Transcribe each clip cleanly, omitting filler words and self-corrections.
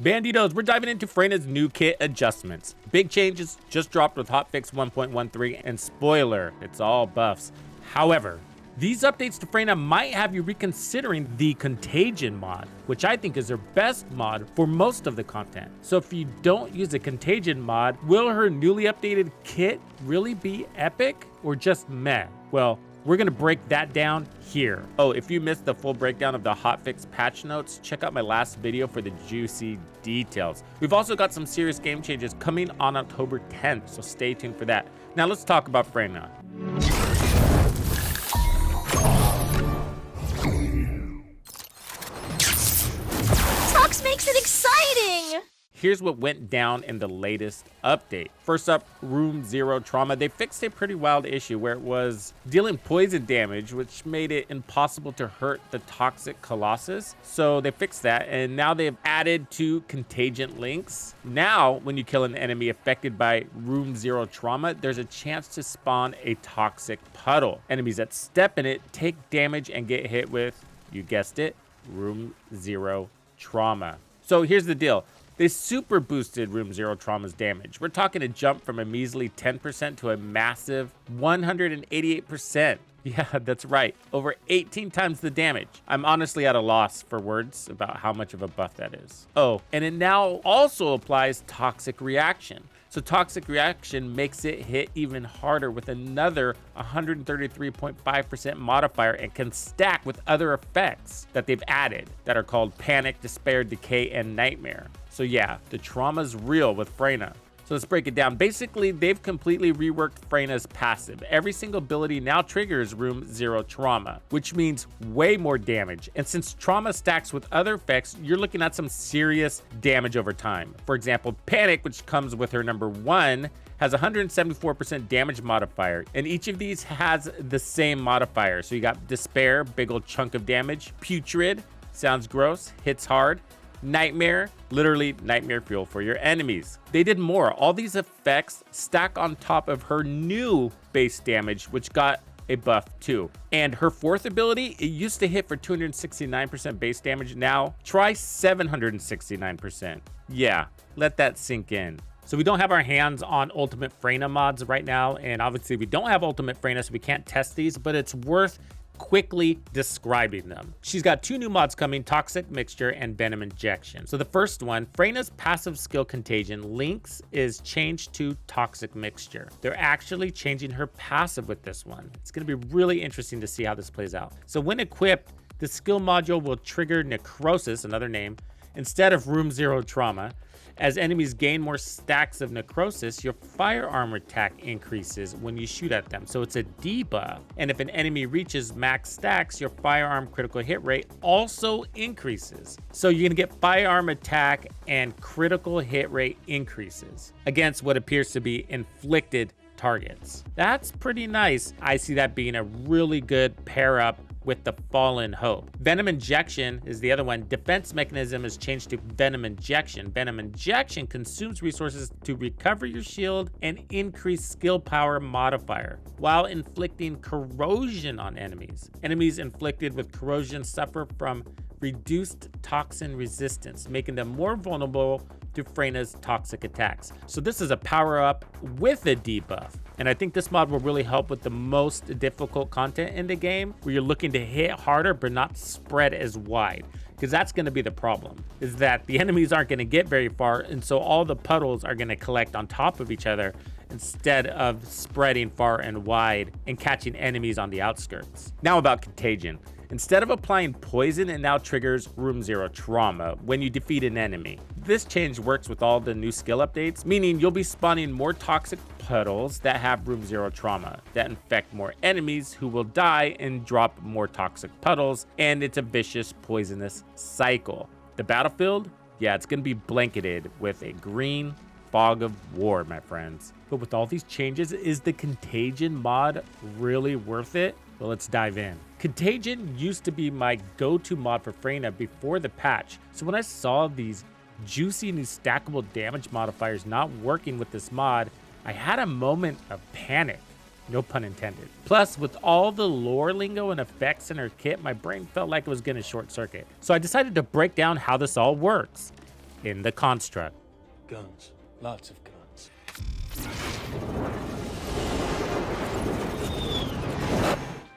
Bandidos, we're diving into Freyna's new kit adjustments. Big changes just dropped with Hotfix 1.13, and spoiler, it's all buffs. However, these updates to Freyna might have you reconsidering the Contagion mod, which I think is her best mod for most of the content. So if you don't use a Contagion mod, will her newly updated kit really be epic or just meh? Well, we're gonna break that down here. Oh, if you missed the full breakdown of the Hotfix patch notes, check out my last video for the juicy details. We've also got some serious game changes coming on October 10th, so stay tuned for that. Now let's talk about Freyna. Tux makes it exciting! Here's what went down in the latest update. First up, Room Zero Trauma. They fixed a pretty wild issue where it was dealing poison damage, which made it impossible to hurt the toxic Colossus. So they fixed that, and now they've added 2 contagion links. Now, when you kill an enemy affected by Room Zero Trauma, there's a chance to spawn a toxic puddle. Enemies that step in it take damage and get hit with, you guessed it, Room Zero Trauma. So here's the deal. They super boosted Room Zero Trauma's damage. We're talking a jump from a measly 10% to a massive 188%. Yeah, that's right. Over 18 times the damage. I'm honestly at a loss for words about how much of a buff that is. Oh, and it now also applies Toxic Reaction. So Toxic Reaction makes it hit even harder with another 133.5% modifier and can stack with other effects that they've added that are called Panic, Despair, Decay, and Nightmare. So yeah, the trauma's real with Freyna. So let's break it down. Basically, they've completely reworked Freyna's passive. Every single ability now triggers Room Zero Trauma, which means way more damage. And since trauma stacks with other effects, you're looking at some serious damage over time. For example, Panic, which comes with her number 1, has 174% damage modifier, and each of these has the same modifier. So you got Despair, big old chunk of damage. Putrid, sounds gross, hits hard. Nightmare, literally nightmare fuel for your enemies. They did more. All these effects stack on top of her new base damage, which got a buff too. And her 4th ability, it used to hit for 269% base damage. Now try 769%. Yeah, let that sink in. So we don't have our hands on Ultimate Freyna mods right now, and obviously we don't have Ultimate Freyna, so we can't test these, but it's worth quickly describing them. She's got 2 new mods coming, Toxic Mixture and Venom Injection. So the first one, Freyna's passive skill Contagion links is changed to Toxic Mixture. They're actually changing her passive with this one. It's going to be really interesting to see how this plays out. So when equipped, the skill module will trigger Necrosis, another name, instead of Room Zero Trauma. As enemies gain more stacks of Necrosis, your firearm attack increases when you shoot at them. So it's a debuff. And if an enemy reaches max stacks, your firearm critical hit rate also increases. So you're gonna get firearm attack and critical hit rate increases against what appears to be inflicted targets. That's pretty nice. I see that being a really good pair up with the Fallen Hope. Venom Injection is the other one. Defense mechanism is changed to Venom Injection. Venom Injection consumes resources to recover your shield and increase skill power modifier while inflicting corrosion on enemies. Enemies inflicted with corrosion suffer from reduced toxin resistance, making them more vulnerable to Freyna's toxic attacks. So this is a power up with a debuff. And I think this mod will really help with the most difficult content in the game, where you're looking to hit harder but not spread as wide. Because that's going to be the problem, is that the enemies aren't going to get very far, and so all the puddles are going to collect on top of each other instead of spreading far and wide and catching enemies on the outskirts. Now about Contagion. Instead of applying poison, it now triggers Room Zero Trauma when you defeat an enemy. This change works with all the new skill updates, meaning you'll be spawning more toxic puddles that have Room Zero Trauma that infect more enemies who will die and drop more toxic puddles, and it's a vicious poisonous cycle. The battlefield, yeah, it's gonna be blanketed with a green fog of war, my friends. But with all these changes, is the Contagion mod really worth it? Well, let's dive in. Contagion used to be my go-to mod for Freyna before the patch. So when I saw these juicy new stackable damage modifiers not working with this mod, I had a moment of panic. No pun intended. Plus, with all the lore lingo and effects in her kit, my brain felt like it was gonna short circuit. So I decided to break down how this all works. in the construct. Guns. Lots of guns.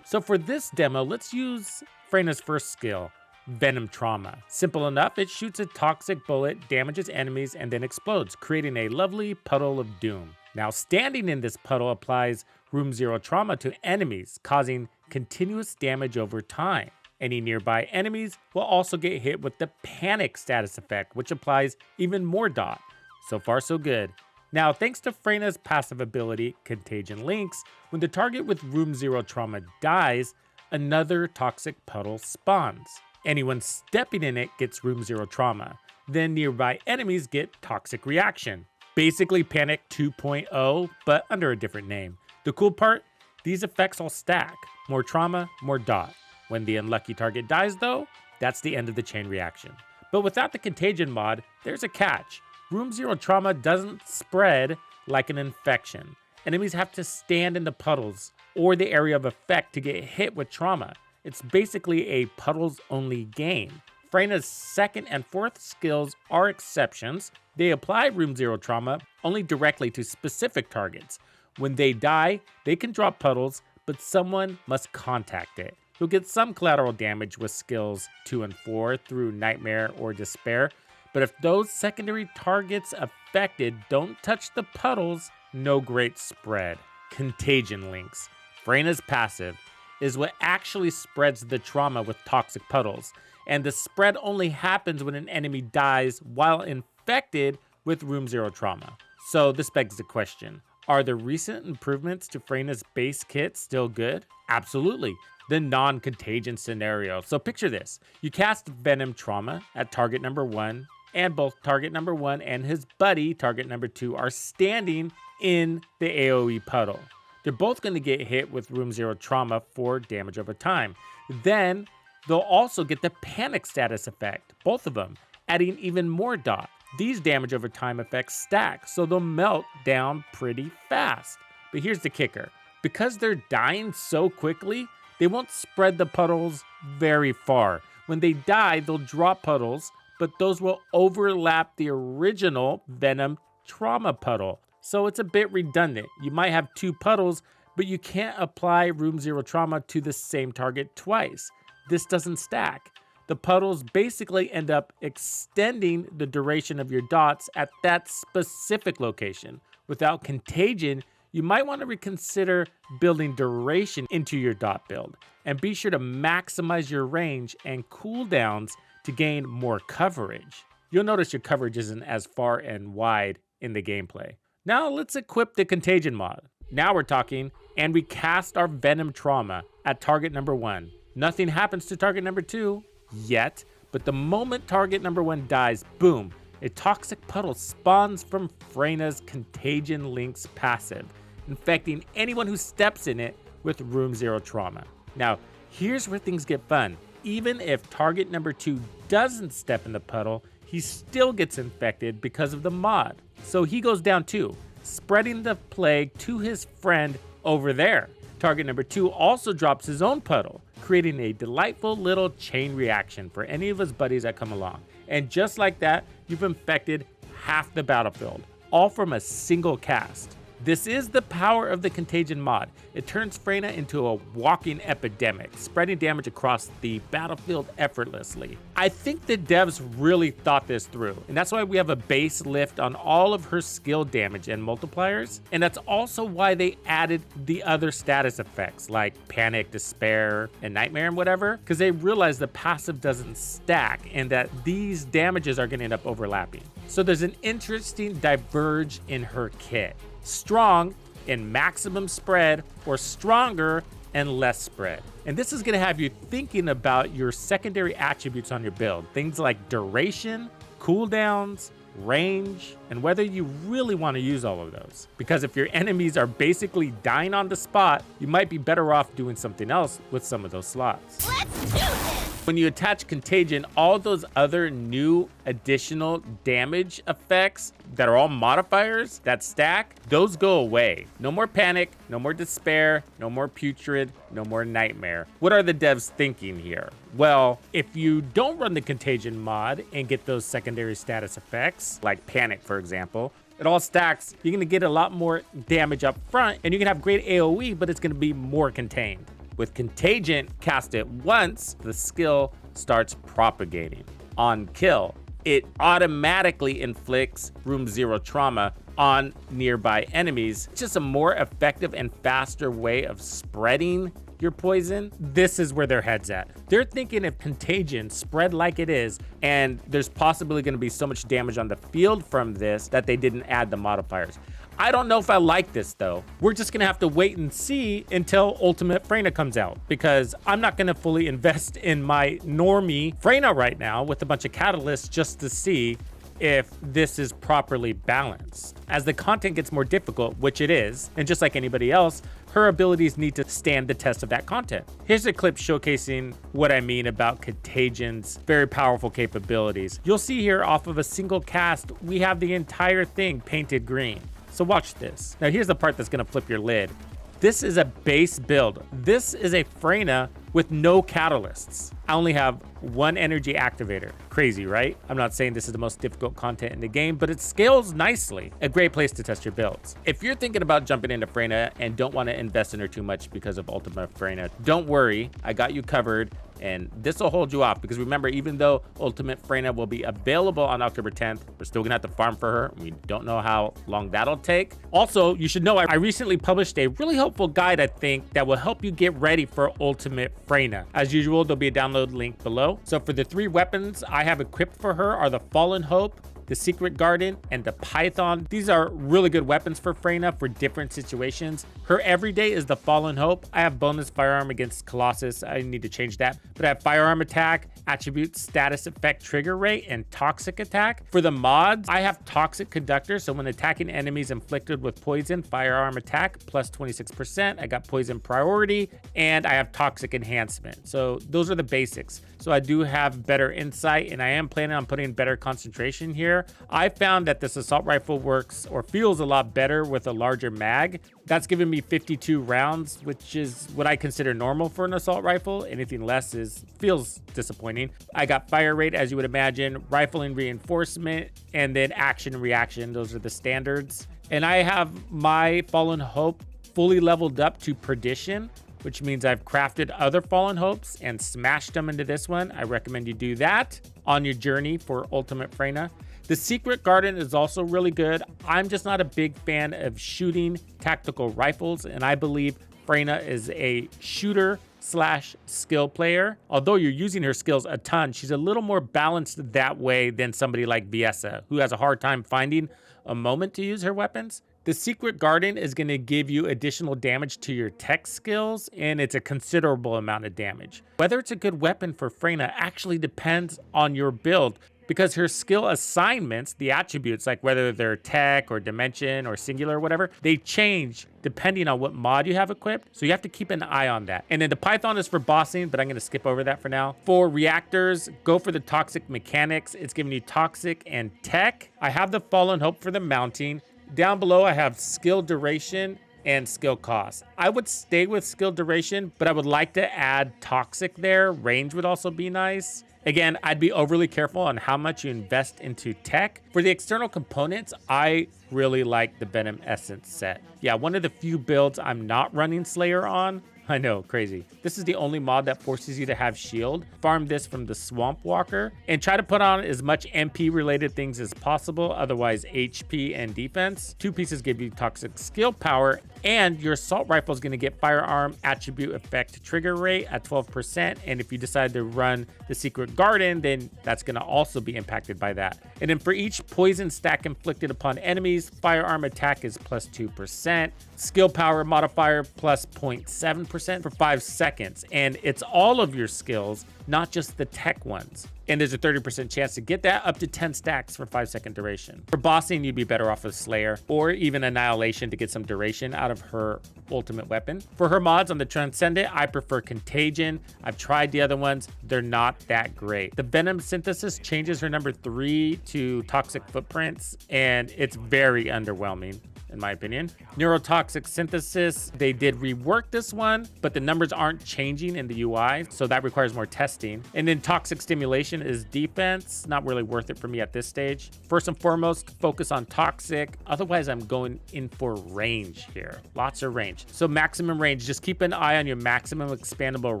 So for this demo, let's use Freyna's first skill, Venom Trauma. Simple enough, it shoots a toxic bullet, damages enemies, and then explodes, creating a lovely puddle of doom. Now, standing in this puddle applies Room Zero Trauma to enemies, causing continuous damage over time. Any nearby enemies will also get hit with the Panic status effect, which applies even more dot. So far, so good. Now, thanks to Freyna's passive ability, Contagion Links, when the target with Room Zero Trauma dies, another toxic puddle spawns. Anyone stepping in it gets Room Zero Trauma. Then nearby enemies get Toxic Reaction. Basically Panic 2.0, but under a different name. The cool part, these effects all stack. More trauma, more dot. When the unlucky target dies though, that's the end of the chain reaction. But without the Contagion mod, there's a catch. Room Zero Trauma doesn't spread like an infection. Enemies have to stand in the puddles or the area of effect to get hit with trauma. It's basically a puddles-only game. Freyna's second and fourth skills are exceptions. They apply Room Zero Trauma only directly to specific targets. When they die, they can drop puddles, but someone must contact it. You'll get some collateral damage with skills 2 and 4 through Nightmare or Despair, but if those secondary targets affected don't touch the puddles, no great spread. Contagion Links. Freyna's passive is what actually spreads the trauma with toxic puddles, and the spread only happens when an enemy dies while infected with Room Zero Trauma. So this begs the question, are the recent improvements to Freyna's base kit still good? Absolutely. The non-contagion scenario. So picture this, you cast Venom Trauma at target number 1, and both target number 1 and his buddy, target number 2, are standing in the AoE puddle. They're both going to get hit with Room Zero Trauma for damage over time. Then they'll also get the Panic status effect, both of them, adding even more dot. These damage over time effects stack, so they'll melt down pretty fast. But here's the kicker. Because they're dying so quickly, they won't spread the puddles very far. When they die, they'll drop puddles, but those will overlap the original Venom Trauma puddle. So it's a bit redundant. You might have 2 puddles, but you can't apply Room Zero Trauma to the same target twice. This doesn't stack. The puddles basically end up extending the duration of your dots at that specific location. Without Contagion, you might want to reconsider building duration into your dot build, and be sure to maximize your range and cooldowns to gain more coverage. You'll notice your coverage isn't as far and wide in the gameplay. Now let's equip the Contagion mod. Now we're talking, and we cast our Venom Trauma at target number 1. Nothing happens to target number 2 yet, but the moment target number 1 dies, boom, a toxic puddle spawns from Freyna's Contagion Links passive, infecting anyone who steps in it with Room Zero Trauma. Now, here's where things get fun. Even if target number 2 doesn't step in the puddle, he still gets infected because of the mod. So he goes down too, spreading the plague to his friend over there. Target number 2 also drops his own puddle, creating a delightful little chain reaction for any of his buddies that come along. And just like that, you've infected half the battlefield, all from a single cast. This is the power of the Contagion mod. It turns Freyna into a walking epidemic, spreading damage across the battlefield effortlessly. I think the devs really thought this through, and that's why we have a base lift on all of her skill damage and multipliers, and that's also why they added the other status effects like Panic, Despair, and Nightmare and whatever, because they realized the passive doesn't stack and that these damages are going to end up overlapping. So there's an interesting diverge in her kit. Strong in maximum spread, or stronger and less spread. And this is going to have you thinking about your secondary attributes on your build. Things like duration, cooldowns, range, and whether you really want to use all of those. Because if your enemies are basically dying on the spot, you might be better off doing something else with some of those slots. Let's do this! When you attach contagion, all those other new additional damage effects that are all modifiers that stack, those go away. No more panic, no more despair, no more putrid, no more nightmare. What are the devs thinking here? Well, if you don't run the contagion mod and get those secondary status effects, like panic, for example, it all stacks. You're gonna get a lot more damage up front, and you can have great AoE, but it's gonna be more contained. With Contagion, cast it once, the skill starts propagating. On kill, it automatically inflicts room 0 trauma on nearby enemies. It's just a more effective and faster way of spreading your poison. This is where their head's at. They're thinking if Contagion spread like it is, and there's possibly gonna be so much damage on the field from this that they didn't add the modifiers. I don't know if I like this though. We're just gonna have to wait and see until Ultimate Freyna comes out, because I'm not gonna fully invest in my normie Freyna right now with a bunch of catalysts just to see if this is properly balanced. As the content gets more difficult, which it is, and just like anybody else, her abilities need to stand the test of that content. Here's a clip showcasing what I mean about Contagion's very powerful capabilities. You'll see here off of a single cast, we have the entire thing painted green. So watch this. Now here's the part that's gonna flip your lid. This is a base build. This is a Freyna with no catalysts. I only have one energy activator. Crazy, right? I'm not saying this is the most difficult content in the game, but it scales nicely. A great place to test your builds. If you're thinking about jumping into Freyna and don't want to invest in her too much because of Ultimate Freyna, don't worry, I got you covered. And this will hold you off, because remember, even though Ultimate Freyna will be available on October 10th, we're still gonna have to farm for her. We don't know how long that'll take. Also, you should know I recently published a really helpful guide, I think, that will help you get ready for Ultimate Freyna. As usual, there'll be a download link below. So for the 3 weapons I have equipped for her are the Fallen Hope, the Secret Garden, and the Python. These are really good weapons for Freyna for different situations. Her everyday is the Fallen Hope. I have bonus firearm against Colossus. I need to change that. But I have firearm attack, attribute, status effect, trigger rate, and toxic attack. For the mods, I have toxic conductor. So when attacking enemies inflicted with poison, firearm attack plus 26%. I got poison priority, and I have toxic enhancement. So those are the basics. So I do have better insight, and I am planning on putting better concentration here. I found that this assault rifle works or feels a lot better with a larger mag. That's given me 52 rounds, which is what I consider normal for an assault rifle. Anything less feels disappointing. I got fire rate, as you would imagine, rifling reinforcement, and then action and reaction. Those are the standards. And I have my Fallen Hope fully leveled up to Perdition, which means I've crafted other Fallen Hopes and smashed them into this one. I recommend you do that on your journey for Ultimate Freyna. The Secret Garden is also really good. I'm just not a big fan of shooting tactical rifles, and I believe Freyna is a shooter/skill player. Although you're using her skills a ton, she's a little more balanced that way than somebody like Viessa, who has a hard time finding a moment to use her weapons. The Secret Garden is going to give you additional damage to your tech skills, and it's a considerable amount of damage. Whether it's a good weapon for Freyna actually depends on your build, because her skill assignments, the attributes, like whether they're tech or dimension or singular or whatever, they change depending on what mod you have equipped. So you have to keep an eye on that. And then the Python is for bossing, but I'm going to skip over that for now. For reactors, go for the toxic mechanics. It's giving you toxic and tech. I have the Fallen Hope for the mounting. Down below, I have skill duration and skill cost. I would stay with skill duration, but I would like to add toxic there. Range would also be nice. Again, I'd be overly careful on how much you invest into tech. For the external components, I really like the Venom Essence set. Yeah, one of the few builds I'm not running Slayer on. I know, crazy. This is the only mod that forces you to have shield. Farm this from the Swamp Walker and try to put on as much MP related things as possible, otherwise HP and defense. 2 pieces give you toxic skill power, and your assault rifle is going to get firearm attribute effect trigger rate at 12%. And if you decide to run the Secret Garden, then that's going to also be impacted by that. And then for each poison stack inflicted upon enemies, firearm attack is plus 2%, skill power modifier plus 0.7%. 30% for 5 seconds. And it's all of your skills, not just the tech ones. And there's a 30% chance to get that up to 10 stacks for 5-second duration. For bossing, you'd be better off with Slayer or even Annihilation to get some duration out of her ultimate weapon. For her mods on the Transcendant, I prefer Contagion. I've tried the other ones. They're not that great. The Venom Synthesis changes her number 3 to Toxic Footprints, and it's very underwhelming, in my opinion. Neurotoxic Synthesis, they did rework this one, but the numbers aren't changing in the UI, so that requires more testing. And then Toxic Stimulation is defense, not really worth it for me at this stage. First and foremost, focus on Toxic. Otherwise, I'm going in for range here. Lots of range. So maximum range, just keep an eye on your maximum expandable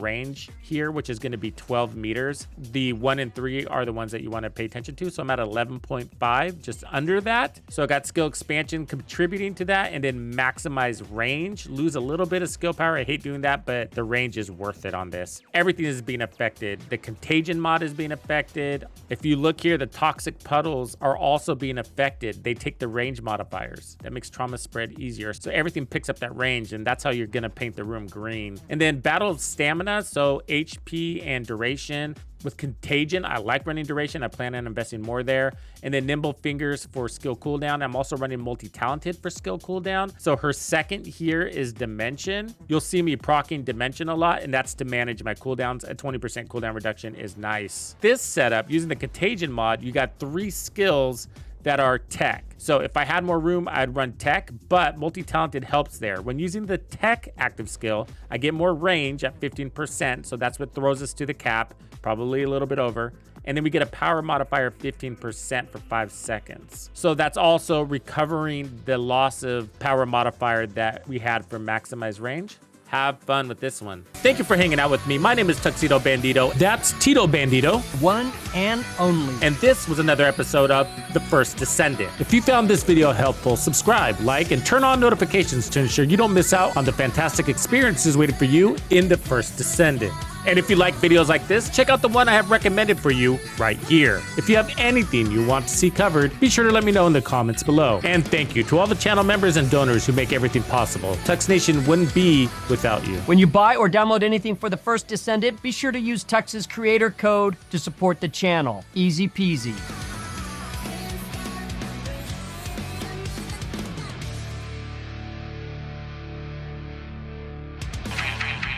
range here, which is going to be 12 meters. The 1 and 3 are the ones that you want to pay attention to. So I'm at 11.5, just under that. So I got skill expansion contributing to that, and then maximize range. Lose a little bit of skill power. I hate doing that, but the range is worth it on this. Everything is being affected. The Contagion mod is being affected. If you look here, the Toxic Puddles are also being affected. They take the range modifiers. That makes trauma spread easier. So everything picks up that range, and that's how you're gonna paint the room green. And then battle stamina, so HP and duration. With Contagion, I like running duration. I plan on investing more there. And then Nimble Fingers for skill cooldown. I'm also running Multi-Talented for skill cooldown. So her second here is Dimension. You'll see me proccing Dimension a lot, and that's to manage my cooldowns. A 20% cooldown reduction is nice. This setup, using the Contagion mod, you got 3 skills that are tech. So if I had more room, I'd run tech, but multi-talented helps there. When using the tech active skill, I get more range at 15%, so that's what throws us to the cap, probably a little bit over. And then we get a power modifier of 15% for 5 seconds. So that's also recovering the loss of power modifier that we had for maximized range. Have fun with this one. Thank you for hanging out with me. My name is Tuxedo Bandido. That's Tito Bandido. One and only. And this was another episode of The First Descendant. If you found this video helpful, subscribe, like, and turn on notifications to ensure you don't miss out on the fantastic experiences waiting for you in The First Descendant. And if you like videos like this, check out the one I have recommended for you right here. If you have anything you want to see covered, be sure to let me know in the comments below. And thank you to all the channel members and donors who make everything possible. Tux Nation wouldn't be without you. When you buy or download anything for The First Descendant, be sure to use Tux's creator code to support the channel. Easy peasy.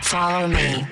Follow me.